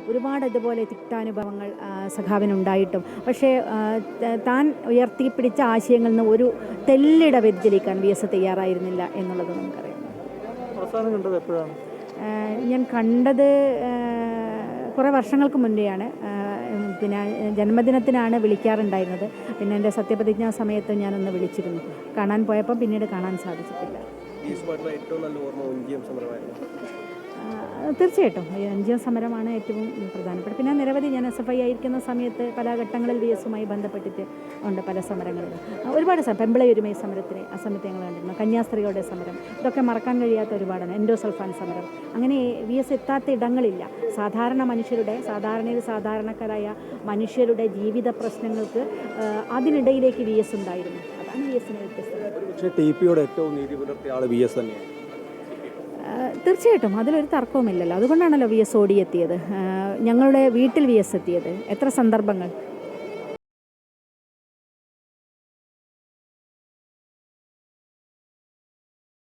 ഒരുപാട് ഇതുപോലെ തിക്താനുഭവങ്ങൾ സഖാവിനുണ്ടായിട്ടും പക്ഷേ താൻ ഉയർത്തിപ്പിടിച്ച ആശയങ്ങളിൽ നിന്ന് ഒരു തെല്ലിട വ്യതിചലിക്കാൻ VS തയ്യാറായിരുന്നില്ല എന്നുള്ളത് നമുക്കറിയാം. ഞാൻ കണ്ടത് കുറേ വർഷങ്ങൾക്ക് മുന്നെയാണ്. പിന്നെ ജന്മദിനത്തിനാണ് വിളിക്കാറുണ്ടായിരുന്നത്. പിന്നെ എൻ്റെ സത്യപ്രതിജ്ഞാ സമയത്ത് ഞാനൊന്ന് വിളിച്ചിരുന്നു. കാണാൻ പോയപ്പോൾ പിന്നീട് കാണാൻ സാധിച്ചിട്ടില്ല. തീർച്ചയായിട്ടും NGO സമരമാണ് ഏറ്റവും പ്രധാനപ്പെട്ട. പിന്നെ നിരവധി ഞാൻ SFI ആയിരിക്കുന്ന സമയത്ത് പല ഘട്ടങ്ങളിൽ VSുമായി ബന്ധപ്പെട്ടിട്ട് ഉണ്ട്. പല സമരങ്ങളിലും ഒരുപാട് പെമ്പിളയൊരുമൈ സമരത്തിന് ആ സമയത്ത് ഞങ്ങൾ കണ്ടിരുന്നു. കന്യാസ്ത്രീകളുടെ സമരം, ഇതൊക്കെ മറക്കാൻ കഴിയാത്ത ഒരുപാടാണ്. എൻഡോസൾഫാൻ സമരം. അങ്ങനെ VS എത്താത്ത ഇടങ്ങളില്ല. സാധാരണ മനുഷ്യരുടെ സാധാരണക്കാരായ മനുഷ്യരുടെ ജീവിത പ്രശ്നങ്ങൾക്ക് അതിനിടയിലേക്ക് VS ഉണ്ടായിരുന്നു. അതാണ് VSനെ വ്യത്യസ്തത. ഏറ്റവും നീതി പുലർത്തിയ ആൾ VS തന്നെയാണ്. തീർച്ചയായിട്ടും അതിലൊരു തർക്കവുമില്ലല്ലോ. അതുകൊണ്ടാണല്ലോ VS ഓടിയെത്തിയത്. ഞങ്ങളുടെ വീട്ടിൽ VS എത്തിയത്. എത്ര സന്ദർഭങ്ങൾ.